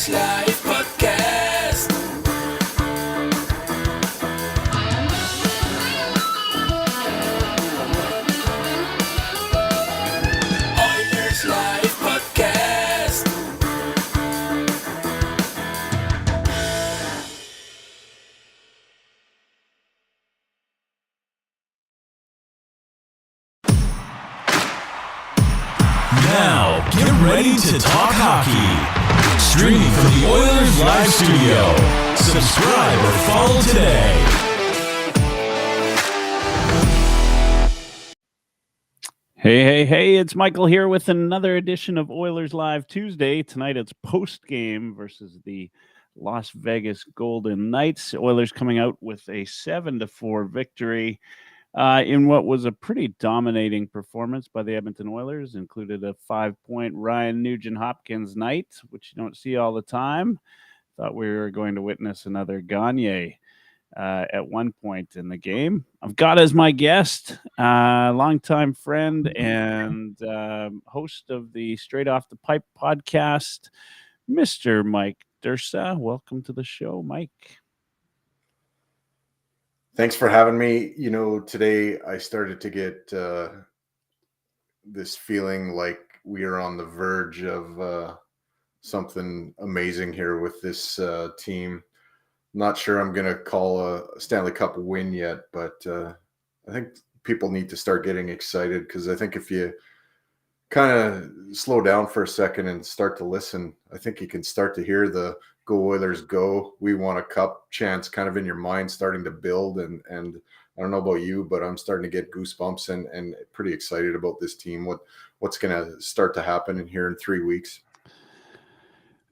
Oilerslive podcast. Oilerslive podcast. Now, get ready to talk hockey. Streaming from the Oilers Live Studio. Subscribe or follow today. Hey, it's Michael here with another edition of Oilers Live Tuesday. Tonight it's post-game versus the Las Vegas Golden Knights. Oilers coming out with a 7-4 victory in what was a pretty dominating performance by the Edmonton Oilers. Included a 5-point Ryan Nugent-Hopkins night, which you don't see all the time. Thought we were going to witness another Gagne at one point in the game. I've got as my guest, longtime friend and host of the Straight Off the Pipe podcast, Mr. Mike Dursa. Welcome to the show, Mike. Thanks for having me. You know, today I started to get this feeling like we are on the verge of something amazing here with this team. Not sure I'm going to call a Stanley Cup win yet, but I think people need to start getting excited, because I think if you kind of slow down for a second and start to listen, I think you can start to hear the "Go Oilers Go, we want a cup" chants kind of in your mind starting to build. And I don't know about you, but I'm starting to get goosebumps and pretty excited about this team. What's going to start to happen in here in 3 weeks?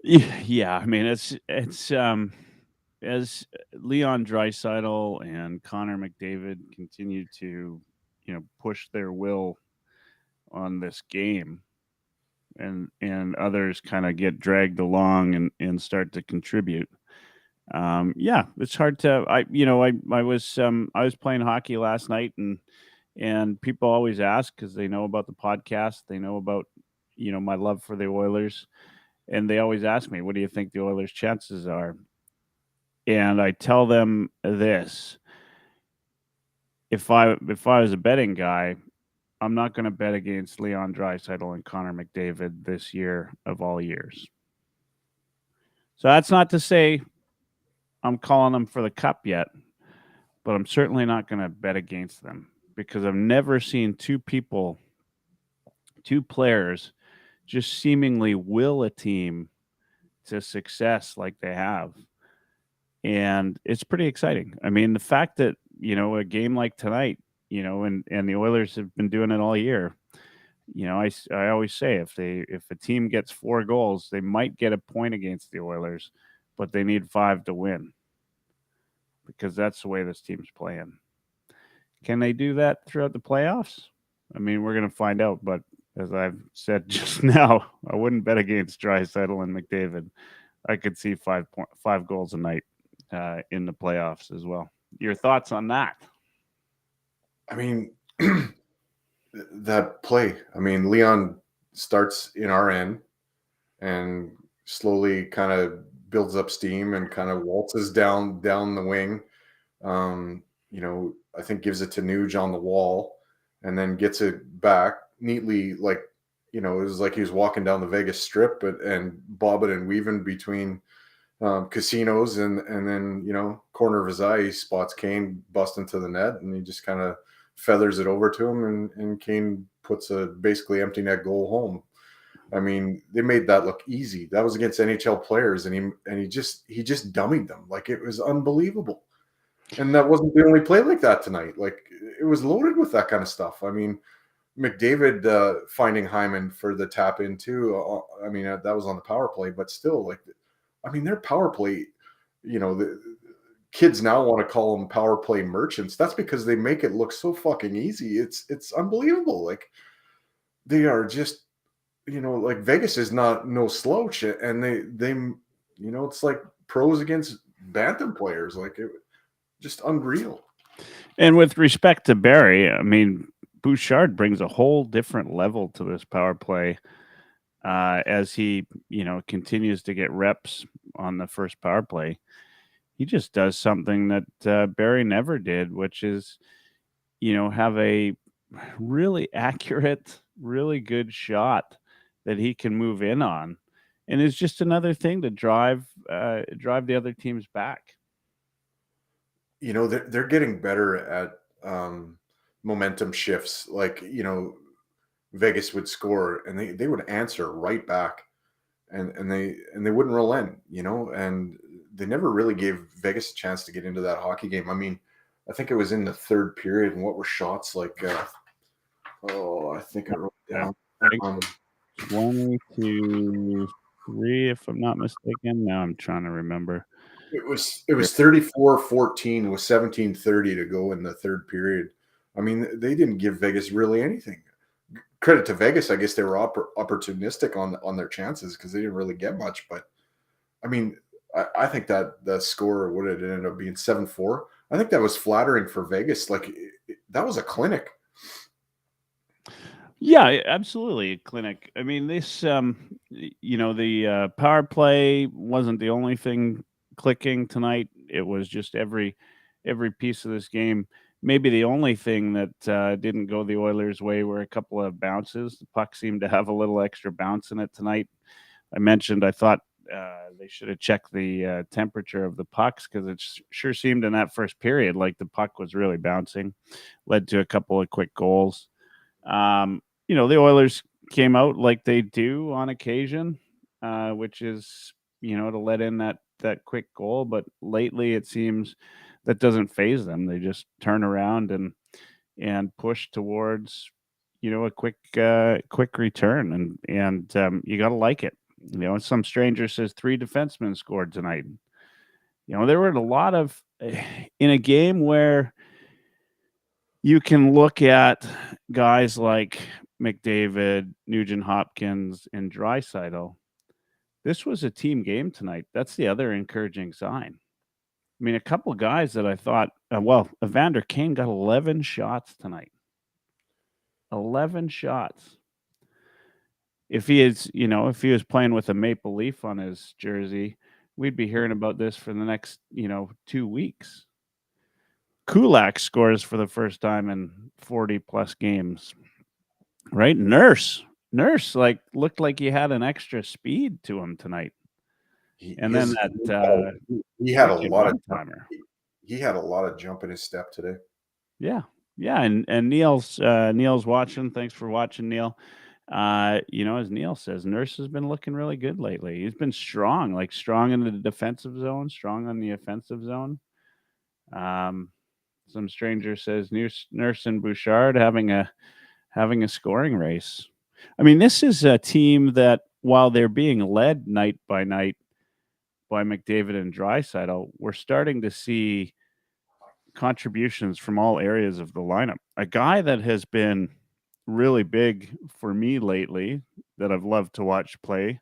Yeah, I mean, it's as Leon Draisaitl and Connor McDavid continue to, push their will on this game, and others kind of get dragged along and start to contribute. Yeah, it's hard to. I was playing hockey last night, and people always ask, because they know about the podcast, they know about my love for the Oilers, and they always ask me, "What do you think the Oilers' chances are?" And I tell them this: if I was a betting guy, I'm not going to bet against Leon Draisaitl and Connor McDavid this year of all years. So that's not to say I'm calling them for the cup yet, but I'm certainly not going to bet against them, because I've never seen two players, just seemingly will a team to success like they have. And it's pretty exciting. I mean, the fact that, a game like tonight, and the Oilers have been doing it all year. I always say, if a team gets 4 goals, they might get a point against the Oilers, but they need 5 to win, because that's the way this team's playing. Can they do that throughout the playoffs? I mean, we're going to find out. But as I've said just now, I wouldn't bet against Draisaitl and McDavid. I could see 5 goals a night in the playoffs as well. Your thoughts on that? I mean, that play. I mean, Leon starts in our end and slowly kind of builds up steam and kind of waltzes down the wing. I think gives it to Nuge on the wall, and then gets it back neatly. Like, it was like he was walking down the Vegas Strip and bobbing and weaving between casinos, and then corner of his eye he spots Kane bust into the net, and he just kind of feathers it over to him, and Kane puts a basically empty net goal home. I mean, they made that look easy. That was against NHL players, and he just dummied them. Like, it was unbelievable. And that wasn't the only play like that tonight. Like, it was loaded with that kind of stuff. I mean, McDavid finding Hyman for the tap in too. I mean, that was on the power play, but still, like, I mean, their power play, the kids now want to call them power play merchants. That's because they make it look so fucking easy. It's unbelievable. Like, they are just, like, Vegas is no slouch, and they it's like pros against bantam players. Like, it just unreal. And with respect to Barry, I mean, Bouchard brings a whole different level to this power play. as he, continues to get reps on the first power play. He just does something that Barry never did, which is, have a really accurate, really good shot that he can move in on, and it's just another thing to drive the other teams back. They're getting better at momentum shifts. Like, Vegas would score and they would answer right back, and they wouldn't relent, and they never really gave Vegas a chance to get into that hockey game. I mean, I think it was in the third period, and what were shots like? I think I wrote it Yeah, down. I think Um, 1, 2, 3, if I'm not mistaken. Now I'm trying to remember. it was 34-14 with 17:30 to go in the third period. I mean, they didn't give Vegas really anything. Credit to Vegas, I guess they were opportunistic on their chances because they didn't really get much. But I mean, I think that the score would have ended up being 7-4. I think that was flattering for Vegas. Like, that was a clinic. Yeah, absolutely. A clinic. I mean, this, the power play wasn't the only thing clicking tonight. It was just every piece of this game. Maybe the only thing that didn't go the Oilers' way were a couple of bounces. The puck seemed to have a little extra bounce in it tonight. I mentioned I thought they should have checked the temperature of the pucks because it sure seemed in that first period like the puck was really bouncing. Led to a couple of quick goals. The Oilers came out like they do on occasion, which is, to let in that quick goal. But lately, it seems that doesn't phase them. They just turn around and push towards, a quick return, and you got to like it. Some stranger says 3 defensemen scored tonight. There were a lot of in a game where you can look at guys like McDavid, Nugent-Hopkins, and Draisaitl. This was a team game tonight. That's the other encouraging sign. I mean, a couple guys that I thought, Evander Kane got 11 shots tonight. 11 shots. If he was playing with a maple leaf on his jersey, we'd be hearing about this for the next, 2 weeks. Kulak scores for the first time in 40 plus games. Right? Nurse, like looked like he had an extra speed to him tonight. And then that he had a wicked lot of one-timer. he had a lot of jump in his step today. Yeah. Yeah, and Neil's watching. Thanks for watching, Neil. As Neil says, Nurse has been looking really good lately. He's been strong, like strong in the defensive zone, strong on the offensive zone. Some stranger says Nurse and Bouchard having a scoring race. I mean, this is a team that, while they're being led night by night by McDavid and Draisaitl, we're starting to see contributions from all areas of the lineup. A guy that has been really big for me lately that I've loved to watch play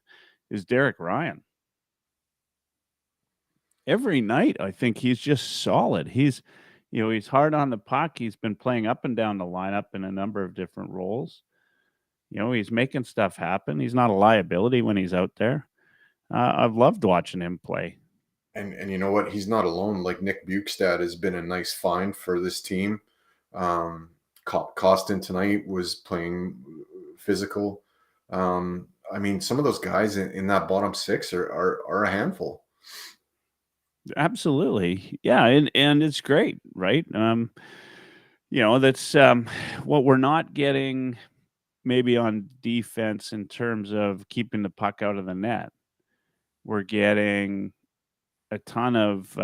is Derek Ryan. Every night, I think he's just solid. He's hard on the puck. He's been playing up and down the lineup in a number of different roles. He's making stuff happen. He's not a liability when he's out there. I've loved watching him play. And you know what? He's not alone. Like, Nick Bukestad has been a nice find for this team. Costin tonight was playing physical. I mean, some of those guys in that bottom six are a handful. Absolutely. Yeah, and it's great, right? That's what we're not getting maybe on defense in terms of keeping the puck out of the net. We're getting a ton of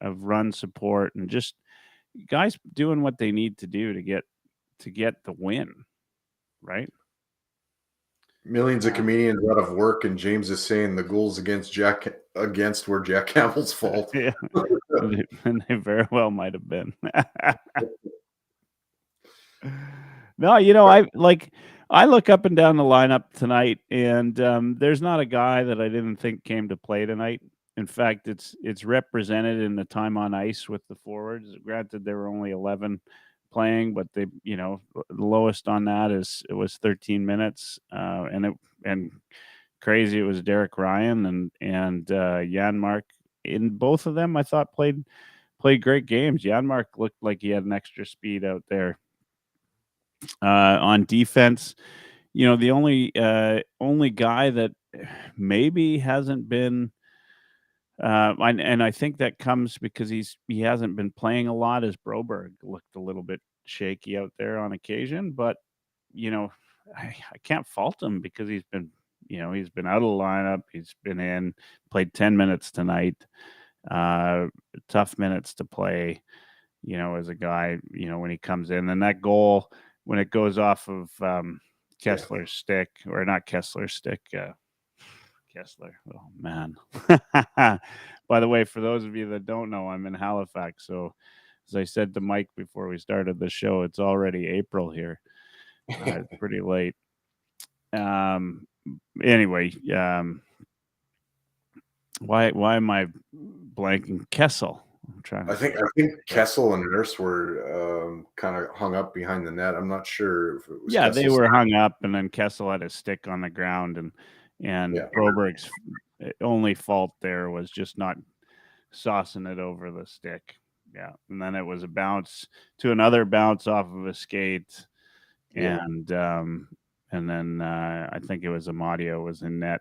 run support and just guys doing what they need to do to get the win, right? Millions of comedians out of work, and James is saying the goals against were Jack Campbell's fault. Yeah, and they very well might have been. No, I look up and down the lineup tonight, and there's not a guy that I didn't think came to play tonight. In fact, it's represented in the time on ice with the forwards. Granted, there were only 11 playing, but they, the lowest on that it was 13 minutes, and crazy. It was Derek Ryan and Janmark. In both of them, I thought played great games. Janmark looked like he had an extra speed out there. On defense, the only guy that maybe hasn't been, and I think that comes because he hasn't been playing a lot, is Broberg. Looked a little bit shaky out there on occasion, but I can't fault him because he's been out of the lineup. He's been played 10 minutes tonight. Tough minutes to play, as a guy, when he comes in. And that goal, when it goes off of Kessler's stick, or not Kessler's stick, Kessler. Oh, man. By the way, for those of you that don't know, I'm in Halifax. So as I said to Mike before we started the show, it's already April here. It's pretty late. Anyway, why am I blanking? Kessel. I think Kessel and Nurse were kind of hung up behind the net. I'm not sure if it was. Yeah, Kessel's they were hung up, and then Kessel had his stick on the ground, and Broberg's only fault there was just not saucing it over the stick. Yeah, and then it was a bounce to another bounce off of a skate, and then I think it was Amadio was in net,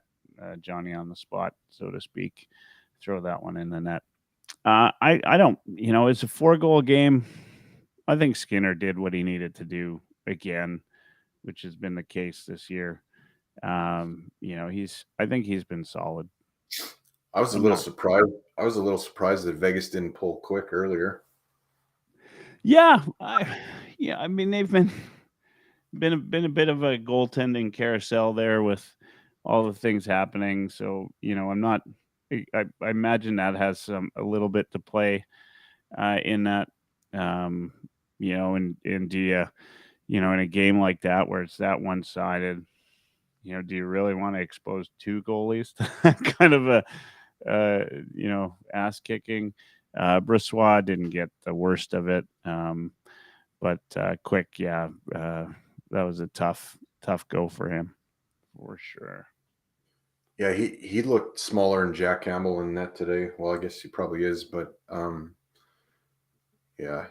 Johnny on the spot, so to speak, throw that one in the net. I don't, it's a 4-goal game. I think Skinner did what he needed to do again, which has been the case this year. I think he's been solid. I was a little surprised. I was a little surprised that Vegas didn't pull quick earlier. Yeah, I mean they've been a bit of a goaltending carousel there with all the things happening. So I'm not. I imagine that has a little bit to play in that. And do you, in a game like that where it's that one-sided, do you really want to expose 2 goalies to that kind of a ass kicking? Brissois didn't get the worst of it, but Quick, that was a tough go for him, for sure. Yeah, he looked smaller than Jack Campbell in net today. Well, I guess he probably is, but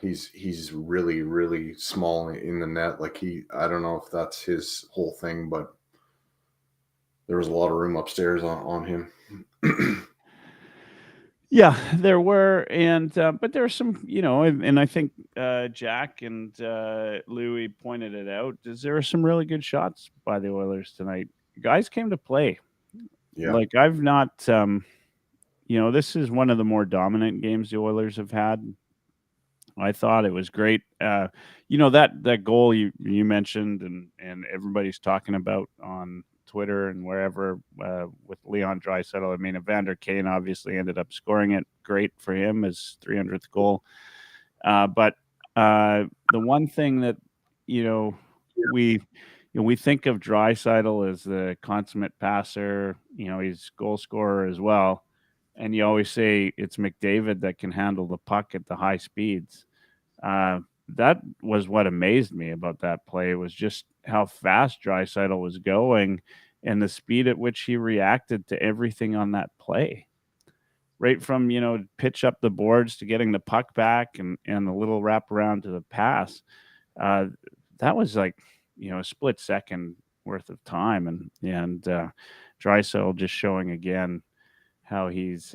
he's really, really small in the net. Like I don't know if that's his whole thing, but there was a lot of room upstairs on him. Yeah, there were, and but there were some, and I think Jack and Louis pointed it out. There were some really good shots by the Oilers tonight. Guys came to play. Yeah. Like I've not, this is one of the more dominant games the Oilers have had. I thought it was great. That goal you mentioned and everybody's talking about on Twitter and wherever with Leon Draisaitl. I mean, Evander Kane obviously ended up scoring it. Great for him, his 300th goal. But the one thing that we think of Draisaitl as the consummate passer. He's goal scorer as well, and you always say it's McDavid that can handle the puck at the high speeds. That was what amazed me about that play, was just how fast Draisaitl was going and the speed at which he reacted to everything on that play. Right from, pitch up the boards to getting the puck back and the little wraparound to the pass. That was like, a split second worth of time. And Draisaitl just showing again how he's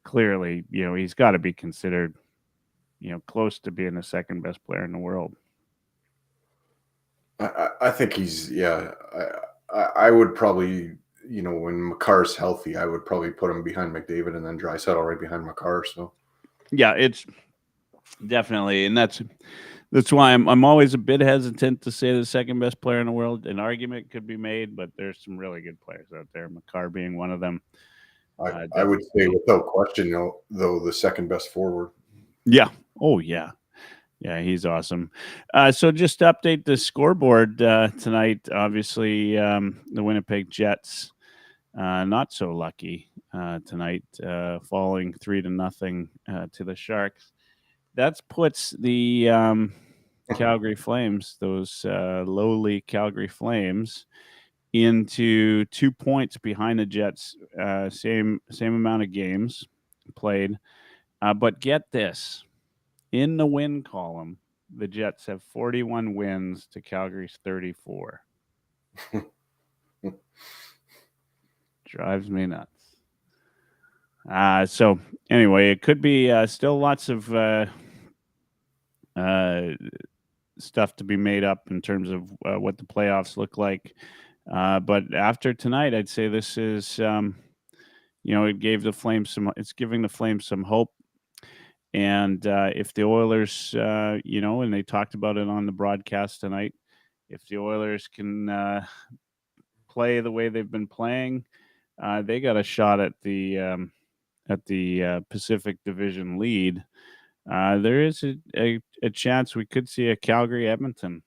clearly, he's got to be considered, close to being the second best player in the world. I think he's, I would probably, when Makar's healthy, I would probably put him behind McDavid and then Draisaitl right behind Makar. So, yeah, it's definitely, and that's why I'm always a bit hesitant to say the second best player in the world. An argument could be made, but there's some really good players out there, Makar being one of them. I would say without question, though, the second best forward. Yeah. Oh, yeah. Yeah, he's awesome. So just to update the scoreboard tonight, obviously the Winnipeg Jets not so lucky tonight, falling 3-0 to the Sharks. That puts the Calgary Flames, those lowly Calgary Flames, into 2 points behind the Jets. Same amount of games played. But get this, in the win column, the Jets have 41 wins to Calgary's 34. Drives me nuts. So anyway, it could be still lots of stuff to be made up in terms of what the playoffs look like. But after tonight, I'd say this is, it gave the Flames it's giving the Flames some hope. And if the Oilers, and they talked about it on the broadcast tonight, if the Oilers can play the way they've been playing, they got a shot at the Pacific Division lead. There is a chance we could see a Calgary-Edmonton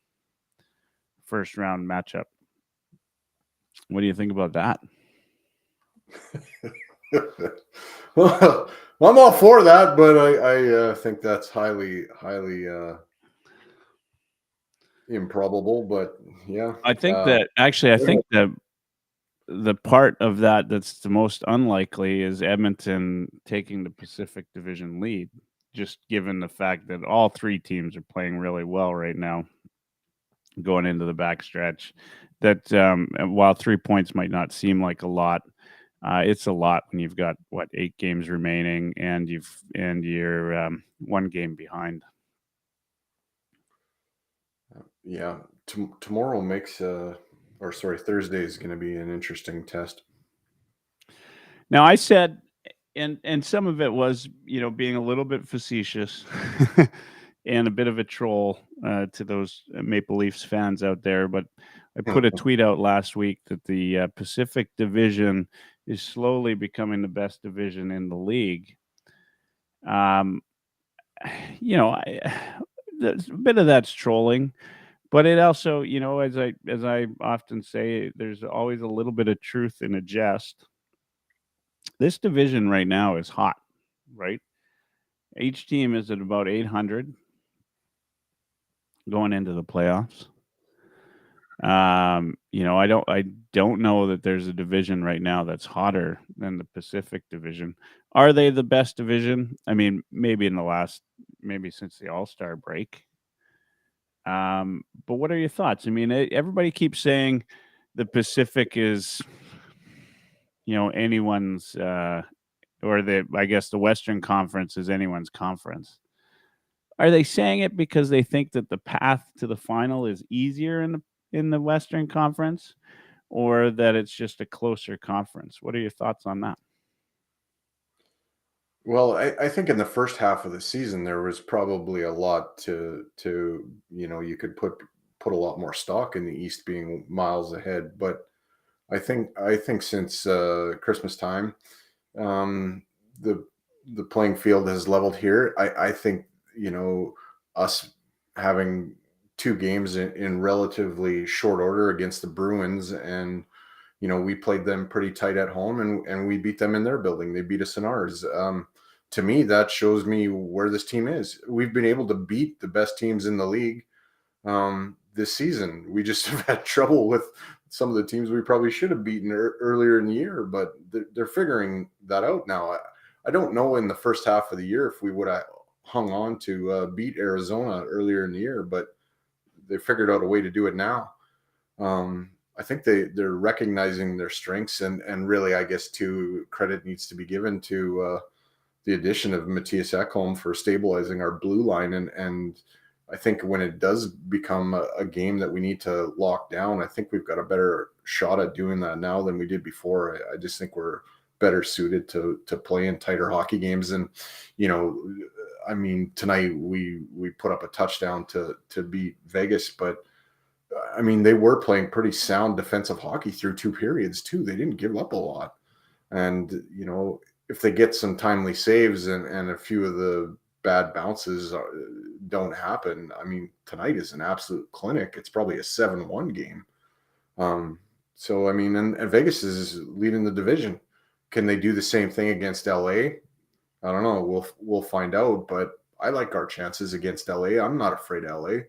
first round matchup. What do you think about that? Well, I'm all for that, but I think that's highly improbable. But yeah, I think that actually, I think that the part of that that's the most unlikely is Edmonton taking the Pacific Division lead, just given the fact that all three teams are playing really well right now going into the backstretch. That while 3 points might not seem like a lot, it's a lot when you've got 8 games remaining and you're 1 game behind. Yeah, tomorrow Thursday is going to be an interesting test. Now, I said, and some of it was, being a little bit facetious and a bit of a troll to those Maple Leafs fans out there, but I put a tweet out last week that the Pacific Division is slowly becoming the best division in the league. A bit of that's trolling, but it also, as I often say, there's always a little bit of truth in a jest. This division right now is hot, right? Each team is at about 800 going into the playoffs. I don't know that there's a division right now that's hotter than the Pacific Division. Are they the best division? I mean, maybe since the All-Star break. But what are your thoughts? I mean, everybody keeps saying the Pacific is, anyone's, I guess the Western Conference is anyone's conference. Are they saying it because they think that the path to the final is easier in the Western Conference, or that it's just a closer conference? What are your thoughts on that? Well, I think in the first half of the season there was probably a lot to you could put a lot more stock in the East being miles ahead, but I think since Christmas time, the playing field has leveled here. I think us having 2 games in relatively short order against the Bruins, and we played them pretty tight at home, and we beat them in their building. They beat us in ours. To me, that shows me where this team is. We've been able to beat the best teams in the league this season. We just have had trouble with some of the teams we probably should have beaten earlier in the year, but they're figuring that out now. I don't know in the first half of the year if we would have hung on to beat Arizona earlier in the year, but they figured out a way to do it now. I think they're recognizing their strengths, and really, I guess, too, credit needs to be given to the addition of Matthias Ekholm for stabilizing our blue line. And I think when it does become a game that we need to lock down, I think we've got a better shot at doing that now than we did before. I just think we're better suited to play in tighter hockey games. And, I mean, tonight we put up a touchdown to beat Vegas, but I mean, they were playing pretty sound defensive hockey through 2 periods too. They didn't give up a lot. And, if they get some timely saves and a few of the bad bounces don't happen, I mean, tonight is an absolute clinic. It's probably a 7-1 game. So, I mean, and Vegas is leading the division. Can they do the same thing against LA? I don't know. We'll find out, but I like our chances against LA. I'm not afraid of LA.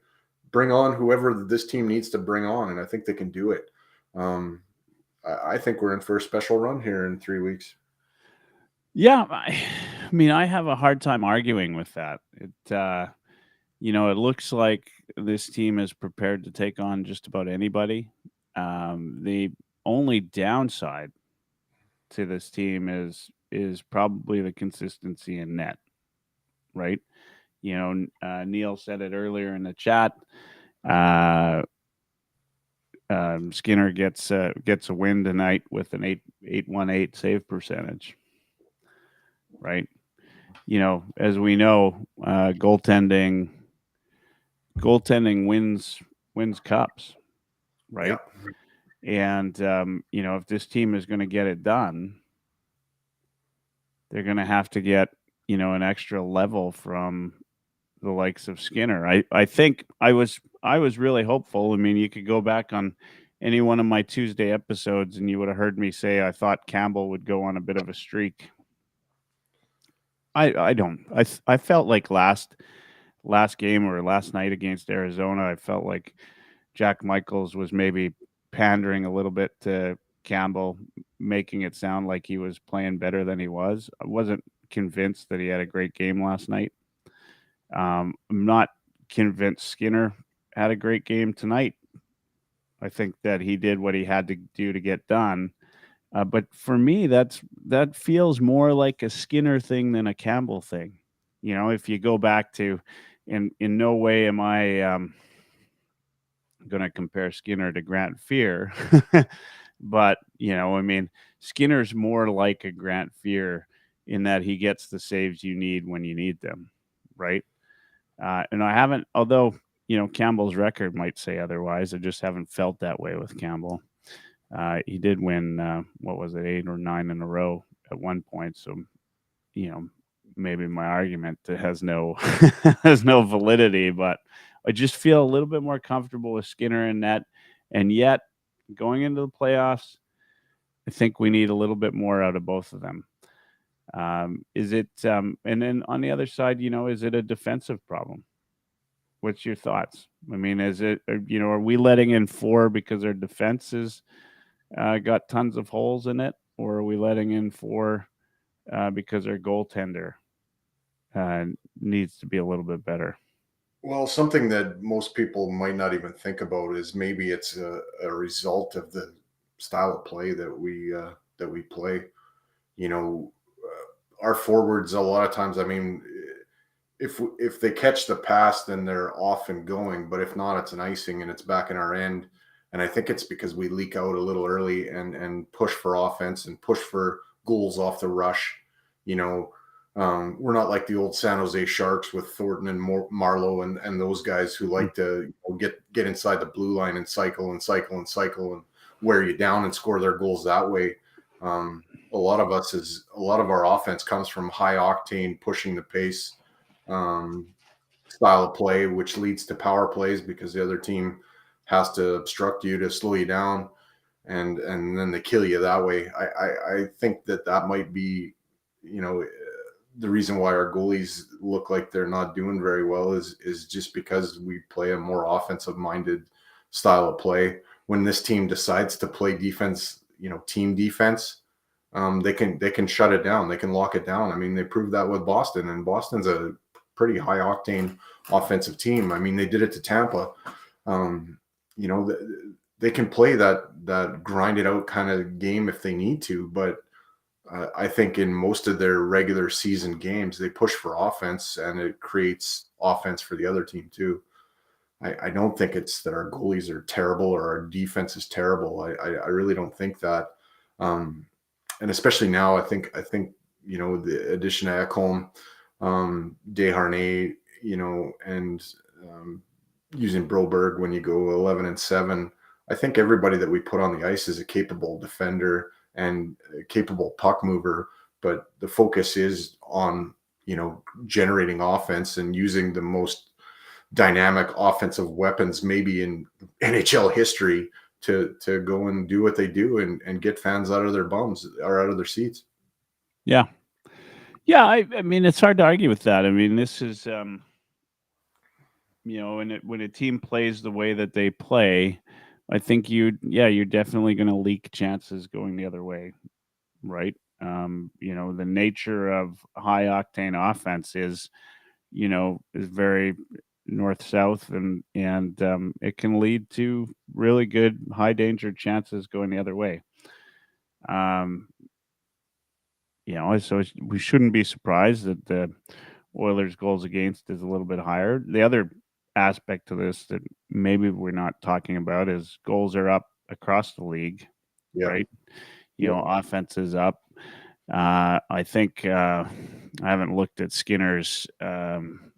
bring on whoever this team needs to bring on, and I think they can do it. I think we're in for a special run here in 3 weeks. Yeah, I mean, I have a hard time arguing with that. It looks like this team is prepared to take on just about anybody. The only downside to this team is probably the consistency in net, right? Neil said it earlier in the chat. Skinner gets a win tonight with an 818 save percentage, right? As we know, goaltending wins cups, right? Yeah. And if this team is going to get it done, they're going to have to get an extra level from the likes of Skinner. I think I was really hopeful. I mean, you could go back on any one of my Tuesday episodes and you would have heard me say I thought Campbell would go on a bit of a streak. I felt like last game or last night against Arizona, I felt like Jack Michaels was maybe pandering a little bit to Campbell, making it sound like he was playing better than he was. I wasn't convinced that he had a great game last night. I'm not convinced Skinner had a great game tonight. I think that he did what he had to do to get done. But for me, that feels more like a Skinner thing than a Campbell thing. If you go back to, in no way am I going to compare Skinner to Grant Fear, but I mean, Skinner's more like a Grant Fear in that he gets the saves you need when you need them, right? And I haven't, although Campbell's record might say otherwise, I just haven't felt that way with Campbell. He did win, 8 or 9 in a row at one point. So, maybe my argument has no has no validity, but I just feel a little bit more comfortable with Skinner in net. And yet, going into the playoffs, I think we need a little bit more out of both of them. Is it, and then on the other side, is it a defensive problem? What's your thoughts? I mean, is it, are we letting in 4 because our defense is got tons of holes in it, or are we letting in 4 because our goaltender needs to be a little bit better? Well, something that most people might not even think about is maybe it's a result of the style of play that we play. Our forwards a lot of times, I mean, if they catch the pass, then they're off and going. But if not, it's an icing and it's back in our end. And I think it's because we leak out a little early and push for offense and push for goals off the rush. We're not like the old San Jose Sharks with Thornton and Marlowe and those guys who like to get inside the blue line and cycle and wear you down and score their goals that way. A lot of our offense comes from high octane, pushing the pace style of play, which leads to power plays because the other team has to obstruct you to slow you down, and then they kill you that way. I think that might be, the reason why our goalies look like they're not doing very well is just because we play a more offensive minded style of play. When this team decides to play defense, team defense, they can shut it down. They can lock it down. I mean, they proved that with Boston, and Boston's a pretty high octane offensive team. I mean, they did it to Tampa. They can play that grind it out kind of game if they need to, but I think in most of their regular season games, they push for offense and it creates offense for the other team too. I don't think it's that our goalies are terrible or our defense is terrible. I really don't think that. And especially now, I think the addition of Ekholm, Desharnais, and using Broberg when you go 11-7, I think everybody that we put on the ice is a capable defender and a capable puck mover, but the focus is on generating offense and using the most dynamic offensive weapons maybe in NHL history to go and do what they do and get fans out of their bums or out of their seats. Yeah. I mean, it's hard to argue with that. I mean, this is when a team plays the way that they play, I think you're definitely going to leak chances going the other way, right? The nature of high octane offense is very north south, and it can lead to really good high danger chances going the other way. Um, so we shouldn't be surprised that the Oilers' goals against is a little bit higher. The other aspect to this that maybe we're not talking about is goals are up across the league, Yeah. right? Yeah. Offense is up. I think I haven't looked at Skinner's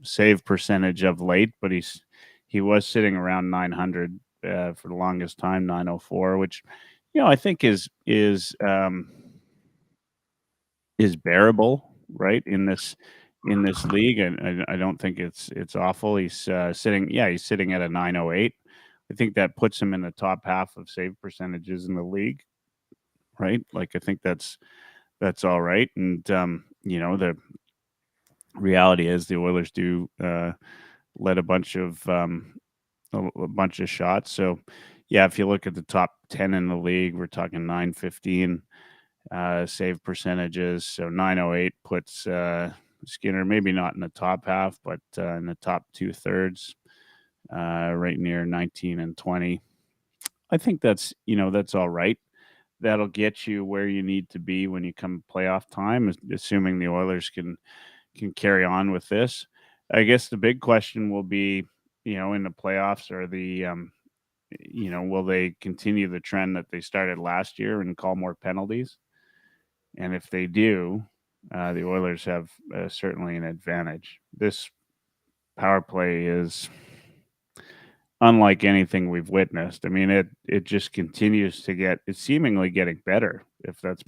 save percentage of late, but he was sitting around 900 for the longest time, 904, which I think is bearable, right, in this league, and I don't think it's awful. He's sitting at a 908. I think that puts him in the top half of save percentages in the league, right? Like I think that's all right, and the reality is the Oilers do let a bunch of shots. So yeah, if you look at the top 10 in the league, we're talking 915 save percentages. So 908 puts Skinner maybe not in the top half, but in the top 2/3, right near 19 and 20. I think that's all right. That'll get you where you need to be when you come playoff time, assuming the Oilers can carry on with this. I guess the big question will be, in the playoffs, will they continue the trend that they started last year and call more penalties? And if they do, the Oilers have certainly an advantage. This power play is unlike anything we've witnessed. I mean, it just continues to it's seemingly getting better, if that's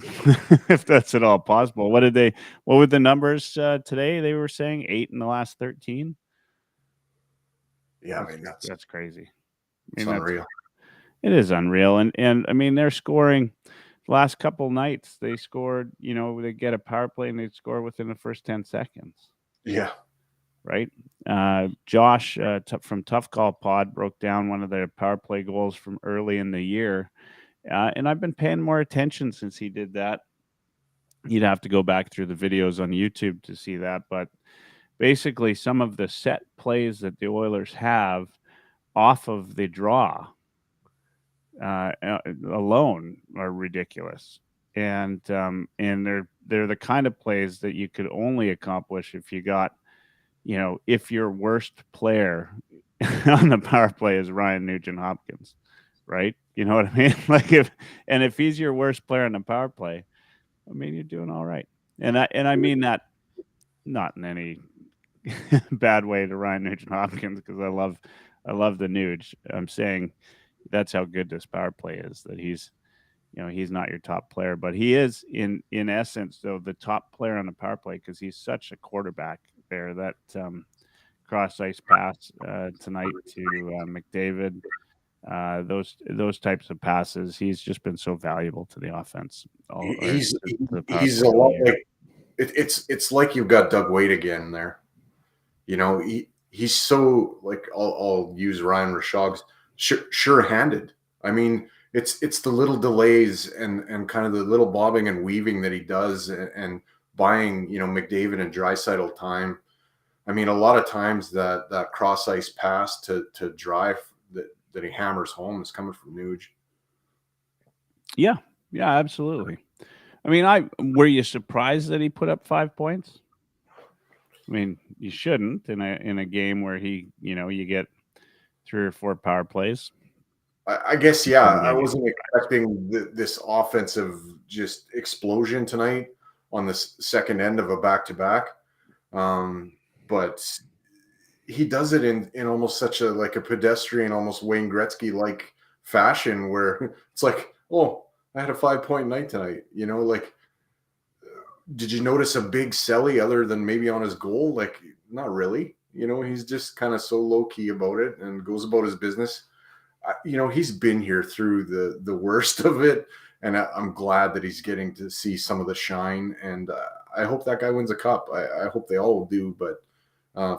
if that's at all possible. What were the numbers today? They were saying 8 in the last 13. Yeah, I mean that's crazy. It's unreal. It is unreal, and I mean they're scoring. Last couple nights they scored. They get a power play and they score within the first 10 seconds. Yeah. Right. Josh from Tough Call Pod broke down one of their power play goals from early in the year. And I've been paying more attention since he did that. You'd have to go back through the videos on YouTube to see that. But basically, some of the set plays that the Oilers have off of the draw alone are ridiculous. And they're the kind of plays that you could only accomplish if you got, if your worst player on the power play is Ryan Nugent-Hopkins, right? You know what I mean? Like if he's your worst player on the power play, I mean, you're doing all right. And I mean that not in any bad way to Ryan Nugent-Hopkins, because I love the Nuge. I'm saying that's how good this power play is, that he's not your top player, but he is in essence, though, the top player on the power play, because he's such a quarterback there. That cross ice pass tonight to McDavid, those types of passes, he's just been so valuable to the offense. He's a lot like it's like you've got Doug Wade again there. He's so, like, I'll use Ryan Rashog's sure-handed. I mean, it's the little delays and kind of the little bobbing and weaving that he does, and buying McDavid and Draisaitl time. I mean, a lot of times that cross ice pass to drive that he hammers home is coming from Nuge. Yeah, absolutely. I mean, were you surprised that he put up 5 points? I mean, you shouldn't in a game where you get 3 or 4 power plays. I guess, yeah. I wasn't expecting this offensive just explosion tonight on the second end of a back-to-back. But he does it in almost such a pedestrian, almost Wayne Gretzky-like fashion, where it's like, oh, I had a 5-point night tonight. Did you notice a big celly other than maybe on his goal? Like, not really. He's just kind of so low-key about it and goes about his business. He's been here through the worst of it, and I'm glad that he's getting to see some of the shine, and I hope that guy wins a cup. I hope they all do, but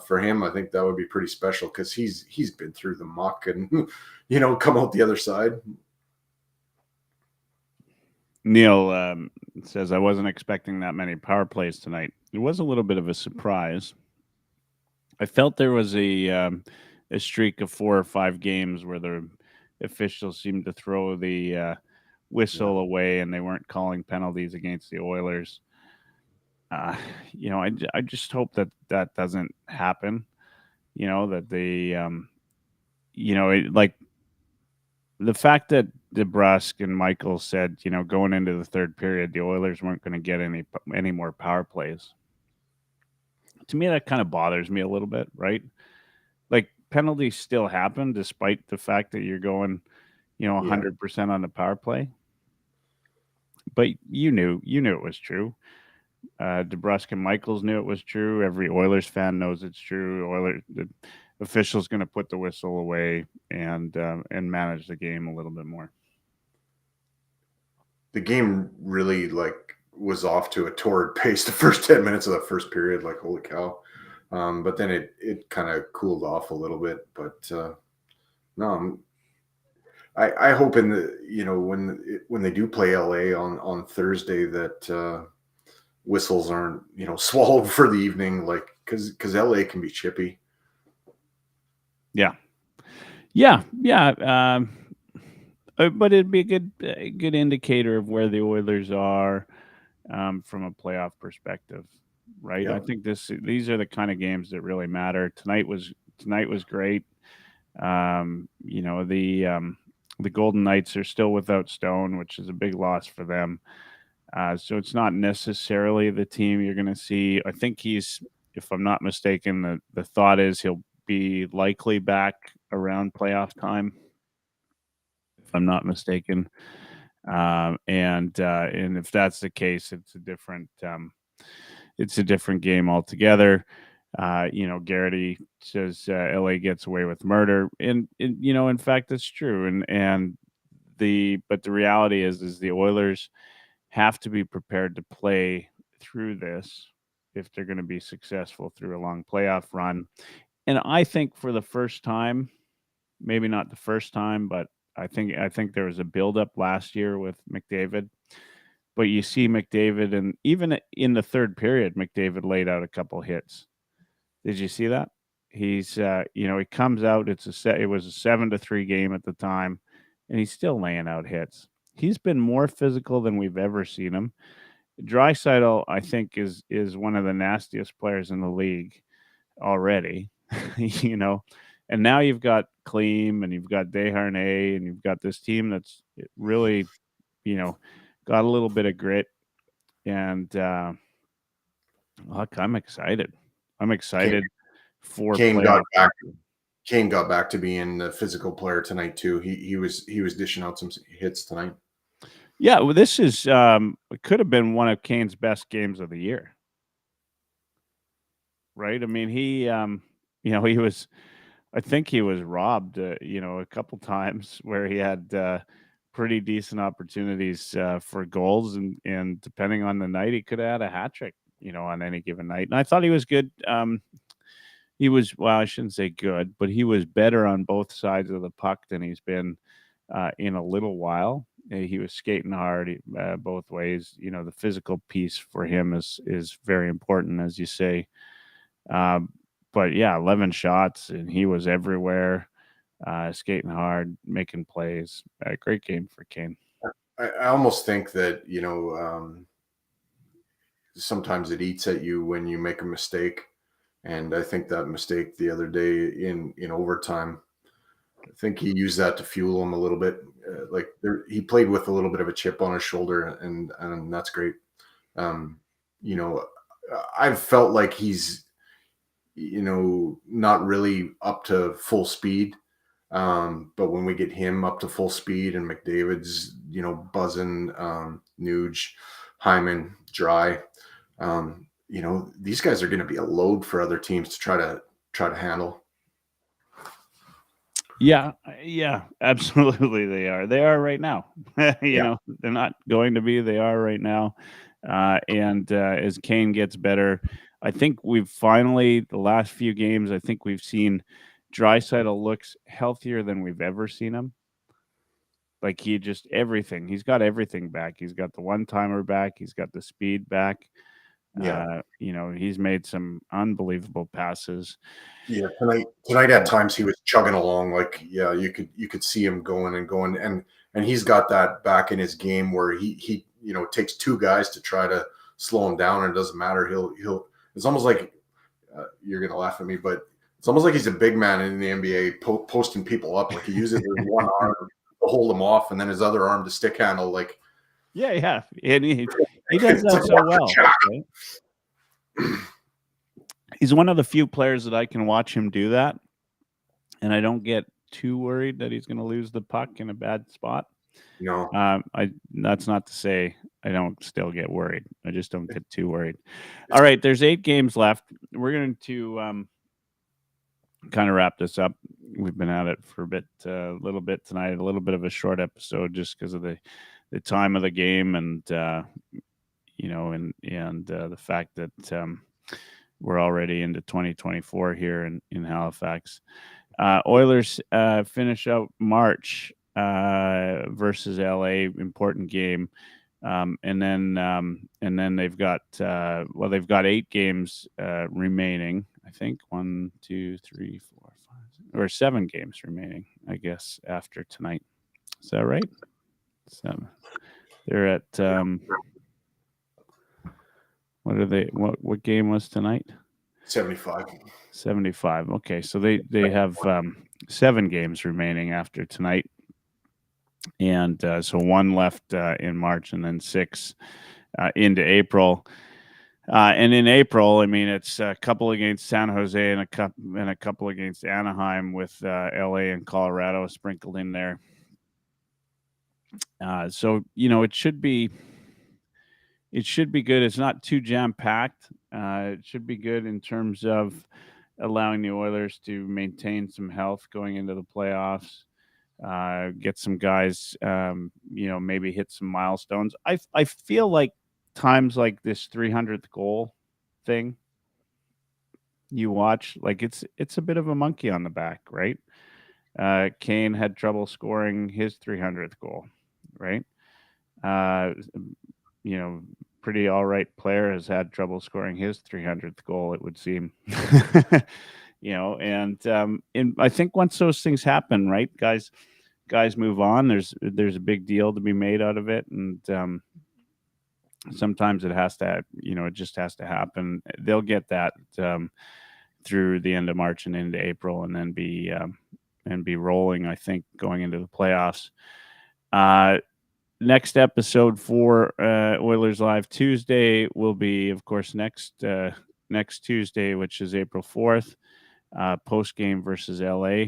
for him, I think that would be pretty special because he's been through the muck and come out the other side. Neil says, I wasn't expecting that many power plays tonight. It was a little bit of a surprise. I felt there was a streak of 4 or 5 games where the officials seemed to throw the whistle away and they weren't calling penalties against the Oilers. I just hope that doesn't happen. That like the fact that DeBrusque and Michael said, going into the third period, the Oilers weren't going to get any more power plays. To me, that kind of bothers me a little bit, right? Like penalties still happen despite the fact that you're going, 100% on the power play. But you knew it was true. DeBrusque and Michaels knew it was true. Every Oilers fan knows it's true. The official's going to put the whistle away and manage the game a little bit more. The game really was off to a torrid pace the first 10 minutes of the first period. Like, holy cow! But then it kind of cooled off a little bit. But no, I hope in the when they do play LA on Thursday that whistles aren't swallowed for the evening, like because LA can be chippy. Yeah. But it'd be a good indicator of where the Oilers are from a playoff perspective, right? Yeah. I think these are the kind of games that really matter. Tonight was great. The Golden Knights are still without Stone, which is a big loss for them. So it's not necessarily the team you're going to see. I think he's, if I'm not mistaken, the thought is he'll be likely back around playoff time, if I'm not mistaken. And if that's the case, it's a different game altogether. Garrity says LA gets away with murder, and in fact, that's true. But the reality is the Oilers have to be prepared to play through this if they're going to be successful through a long playoff run. And I think for the first time, maybe not the first time, but I think there was a buildup last year with McDavid. But you see McDavid, and even in the third period, McDavid laid out a couple hits. Did you see that? He's he comes out. It was a 7-3 game at the time, and he's still laying out hits. He's been more physical than we've ever seen him. Draisaitl, I think, is one of the nastiest players in the league already. And now you've got Kleem and you've got Desharnais and you've got this team that's really, got a little bit of grit. And look, I'm excited. For Kane playoff. Kane got back to being the physical player tonight too. He was dishing out some hits tonight. Yeah, well, this is it could have been one of Kane's best games of the year. Right? I mean, he was, I think he was robbed, a couple times where he had pretty decent opportunities for goals, and depending on the night, he could have had a hat trick, on any given night. And I thought he was good. He was, well, I shouldn't say good, but he was better on both sides of the puck than he's been in a little while. He was skating hard both ways. The physical piece for him is very important, as you say. But yeah, 11 shots, and he was everywhere, skating hard, making plays. Great game for Kane. I almost think that, sometimes it eats at you when you make a mistake. And I think that mistake the other day in overtime, I think he used that to fuel him a little bit. He played with a little bit of a chip on his shoulder, and that's great. I've felt like he's, not really up to full speed. But when we get him up to full speed and McDavid's, buzzing, Nuge, Hyman, Dry, these guys are going to be a load for other teams to try to handle. Yeah, absolutely. They are right now. They're not going to be. They are right now. And as Kane gets better, I think we've finally, the last few games, I think we've seen Draisaitl looks healthier than we've ever seen him. Like he just everything. He's got everything back. He's got the one-timer back. He's got the speed back. Yeah. He's made some unbelievable passes. Yeah, tonight at times he was chugging along like you could see him going and he's got that back in his game where he takes two guys to try to slow him down and it doesn't matter. He'll it's almost like you're gonna laugh at me, but it's almost like he's a big man in the NBA posting people up. Like he uses his one arm to hold them off and then his other arm to stick handle. Like Yeah, and he does that so well. Right? He's one of the few players that I can watch him do that, and I don't get too worried that he's going to lose the puck in a bad spot. No, that's not to say I don't still get worried. I just don't get too worried. All right, there's 8 games left. We're going to kind of wrap this up. We've been at it for a little bit tonight. A little bit of a short episode just because of the time of the game and the fact that we're already into 2024 here in Halifax. Oilers finish out March versus LA, important game, and then they've got 8 games remaining. I think 1, 2, 3, 4, 5, or 7 games remaining. I guess after tonight. Is that right? 7. They're at what are they? What game was tonight? 75. 75. Okay, so they have 7 games remaining after tonight, and so 1 left in March, and then 6 into April. And in April, I mean, it's a couple against San Jose and a couple against Anaheim, with LA and Colorado sprinkled in there. So it should be good. It's not too jam packed. It should be good in terms of allowing the Oilers to maintain some health going into the playoffs. Get some guys, maybe hit some milestones. I feel like times like this 300th goal thing, you watch, like it's a bit of a monkey on the back, right? Kane had trouble scoring his 300th goal, right? Pretty all right player has had trouble scoring his 300th goal, it would seem. And I think once those things happen, right, guys move on. There's a big deal to be made out of it, and sometimes it has to, it just has to happen. They'll get that through the end of March and into April, and then be rolling, I think, going into the playoffs. Next episode for Oilers Live Tuesday will be, of course, next Tuesday, which is April 4th, post game versus LA.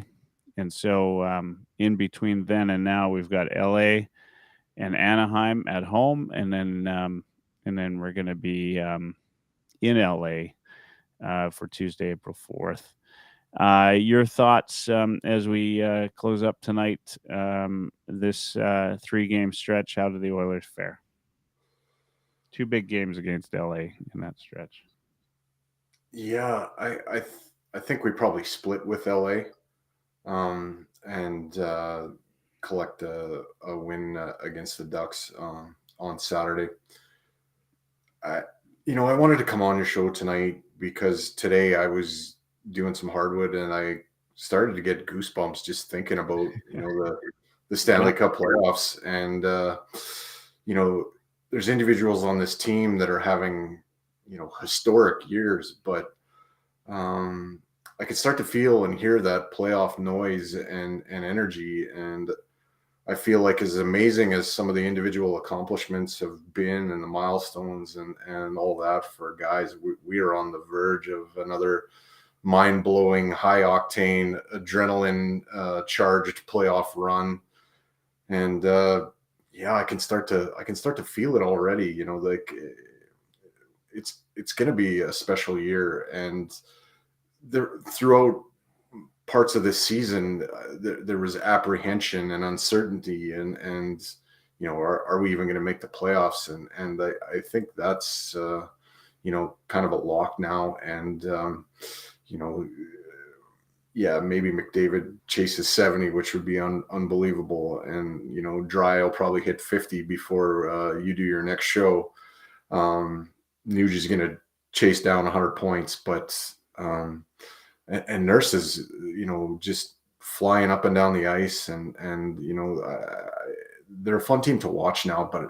And so in between then and now, we've got LA and Anaheim at home, and then we're going to be in LA for Tuesday, April 4th. Your thoughts as we close up tonight, this 3-game stretch? How do the Oilers fare? 2 big games against LA in that stretch. Yeah, I think we probably split with LA and collect a win against the Ducks on Saturday. I wanted to come on your show tonight because today I was doing some hardwood and I started to get goosebumps just thinking about the Stanley Cup playoffs, and there's individuals on this team that are having historic years, but I could start to feel and hear that playoff noise and energy, and I feel like as amazing as some of the individual accomplishments have been and the milestones and all that for guys, we are on the verge of another mind-blowing, high-octane, adrenaline-charged playoff run, and I can start to feel it already. Like it's going to be a special year, and throughout parts of this season, there was apprehension and uncertainty, and are we even going to make the playoffs? And I think that's kind of a lock now. And, yeah, maybe McDavid chases 70, which would be unbelievable. And, Dry will probably hit 50 before you do your next show. Nuge is going to chase down 100 points, but and Nurse is, just flying up and down the ice, and they're a fun team to watch now. But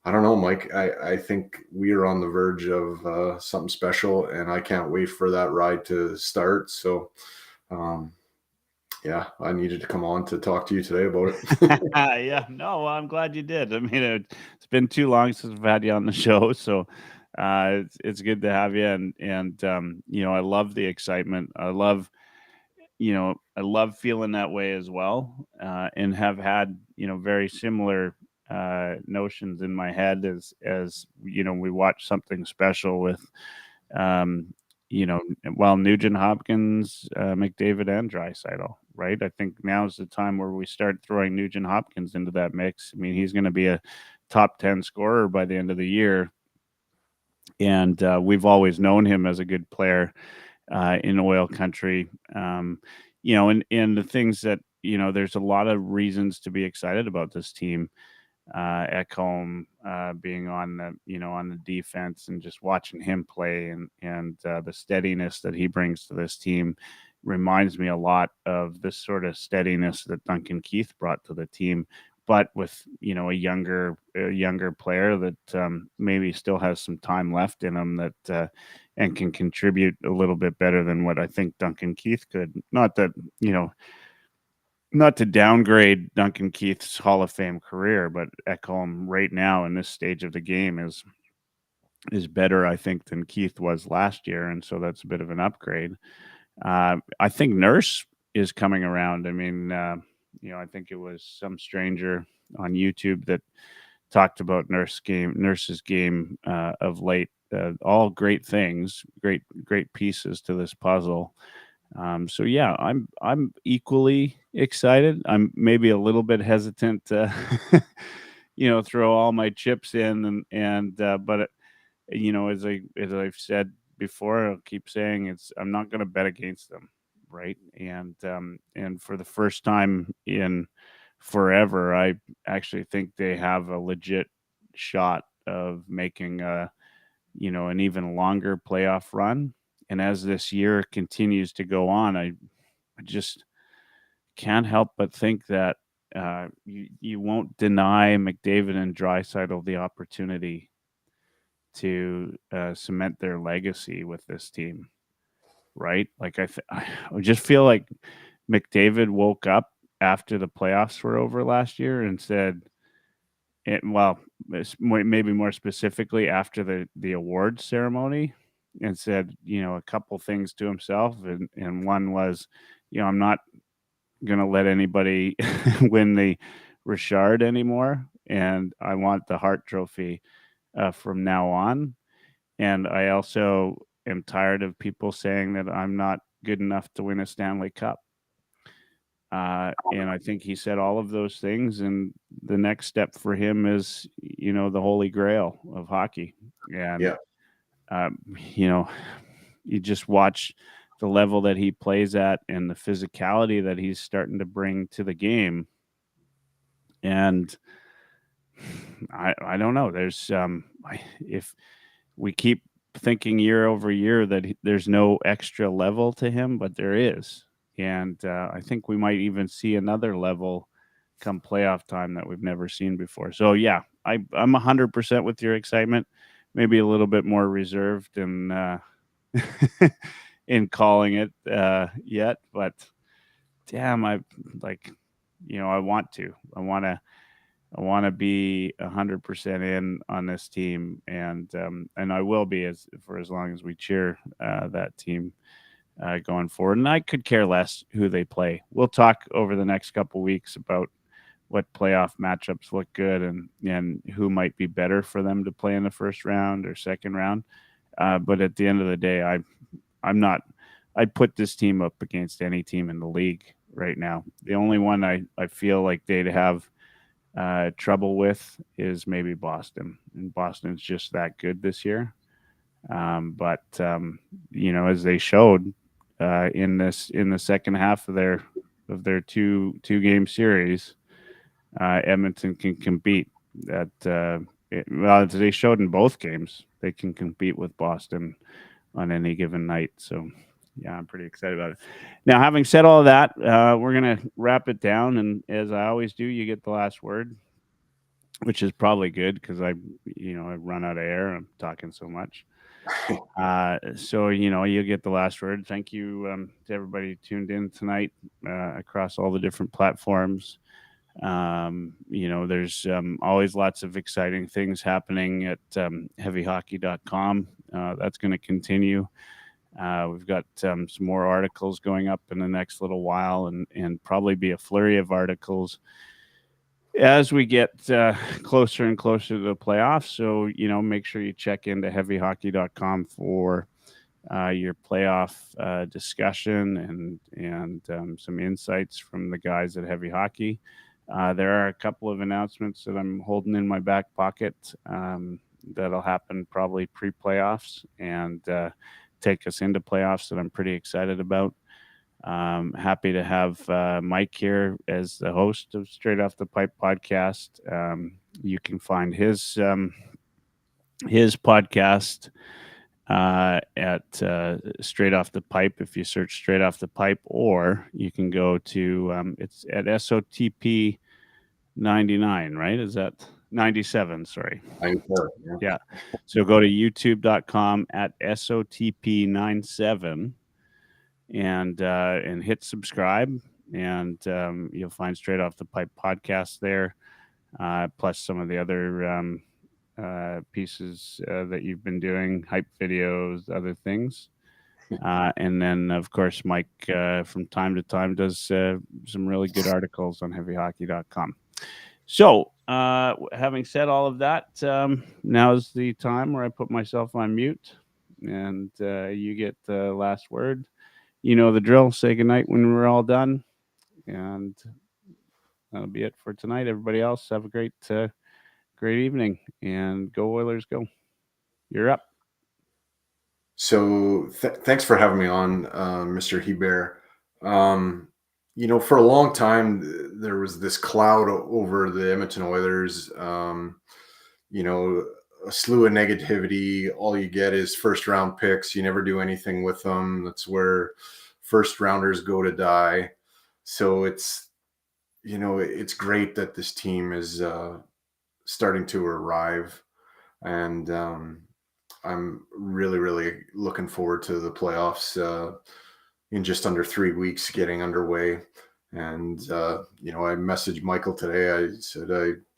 I don't know, Mike. I think we are on the verge of something special, and I can't wait for that ride to start. So, yeah, I needed to come on to talk to you today about it. Yeah, no, well, I'm glad you did. I mean, it's been too long since we've had you on the show, so it's good to have you. And I love the excitement. I love feeling that way as well, and have had very similar notions in my head as we watch something special with um, Nugent-Hopkins, McDavid, and Draisaitl, right? I think now is the time where we start throwing Nugent-Hopkins into that mix. I mean, he's going to be a top 10 scorer by the end of the year, and we've always known him as a good player in oil country. And the things that there's a lot of reasons to be excited about this team. Ekholm being on the defense, and just watching him play, and the steadiness that he brings to this team reminds me a lot of this sort of steadiness that Duncan Keith brought to the team, but with a younger player that maybe still has some time left in him, that and can contribute a little bit better than what I think Duncan Keith could. Not that not to downgrade Duncan Keith's Hall of Fame career, but Ekholm right now in this stage of the game is better, I think, than Keith was last year, and so that's a bit of an upgrade. I think Nurse is coming around. I mean, I think it was some stranger on YouTube that talked about Nurse's game of late. All great things, great pieces to this puzzle. So yeah, I'm equally excited. I'm maybe a little bit hesitant to, throw all my chips in, but as I've said before, I'll keep saying I'm not going to bet against them, right? And for the first time in forever, I actually think they have a legit shot of making an even longer playoff run. And as this year continues to go on, I just can't help but think that you won't deny McDavid and Draisaitl the opportunity to cement their legacy with this team, right? Like I just feel like McDavid woke up after the playoffs were over last year and said, maybe more specifically after the awards ceremony, and said, a couple things to himself, and one was, I'm not going to let anybody win the Richard anymore, and I want the Hart Trophy from now on. And I also am tired of people saying that I'm not good enough to win a Stanley Cup. And I think he said all of those things, and the next step for him is, the holy grail of hockey. And, Yeah. You just watch the level that he plays at and the physicality that he's starting to bring to the game. And I don't know. There's if we keep thinking year over year that there's no extra level to him, but there is. And I think we might even see another level come playoff time that we've never seen before. So yeah, I'm 100% with your excitement. Maybe a little bit more reserved in in calling it yet, but damn, I want to. I want to be 100% in on this team, and I will be for as long as we cheer that team going forward. And I could care less who they play. We'll talk over the next couple weeks about what playoff matchups look good, and who might be better for them to play in the first round or second round. But at the end of the day, I'm not. I'd put this team up against any team in the league right now. The only one I feel like they'd have trouble with is maybe Boston, and Boston's just that good this year. But as they showed in the second half of their two game series, Edmonton can compete. As they showed in both games, they can compete with Boston on any given night. So, yeah, I'm pretty excited about it. Now, having said all of that, we're gonna wrap it down, and as I always do, you get the last word, which is probably good because I run out of air. I'm talking so much. So you get the last word. Thank you to everybody who tuned in tonight across all the different platforms. There's always lots of exciting things happening at heavyhockey.com. That's going to continue. We've got some more articles going up in the next little while, and probably be a flurry of articles as we get closer and closer to the playoffs. So, make sure you check into heavyhockey.com for your playoff discussion and some insights from the guys at Heavy Hockey. There are a couple of announcements that I'm holding in my back pocket that'll happen probably pre-playoffs and take us into playoffs that I'm pretty excited about. Happy to have Mike here as the host of Straight Off the Pipe podcast. You can find his podcast at Straight Off the Pipe if you search Straight Off the Pipe, or you can go to it's at SOTP 99, right? Is that 97? Sorry. Yeah. So go to youtube.com at SOTP97 and hit subscribe, and you'll find Straight Off the Pipe podcast there, plus some of the other pieces that you've been doing, hype videos, other things. And then, of course, Mike from time to time does some really good articles on heavyhockey.com. So, having said all of that, now's the time where I put myself on mute, and you get the last word. You know the drill. Say goodnight when we're all done, and that'll be it for tonight. Everybody else, have a great evening, and go Oilers, go! You're up. So thanks for having me on, Mr. Hebert. For a long time, there was this cloud over the Edmonton Oilers. A slew of negativity. All you get is first round picks. You never do anything with them. That's where first rounders go to die. So it's great that this team is starting to arrive, and I'm really, really looking forward to the playoffs in just under 3 weeks getting underway. And I messaged Michael today. I said,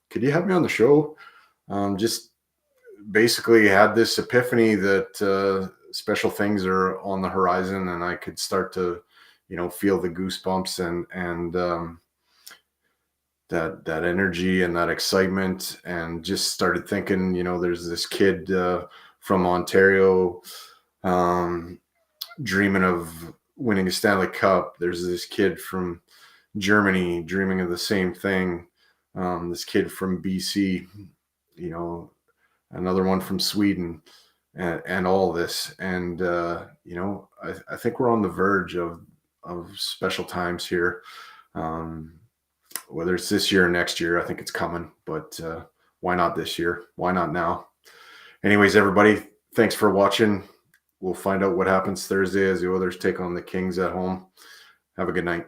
could you have me on the show? Just basically had this epiphany that special things are on the horizon, and I could start to, feel the goosebumps and that energy and that excitement, and just started thinking, there's this kid from Ontario dreaming of winning a Stanley Cup. There's this kid from Germany dreaming of the same thing. This kid from BC, another one from Sweden, and all this. And, I think we're on the verge of special times here. Whether it's this year or next year, I think it's coming, but why not this year? Why not now? Anyways, everybody, thanks for watching. We'll find out what happens Thursday as the Oilers take on the Kings at home. Have a good night.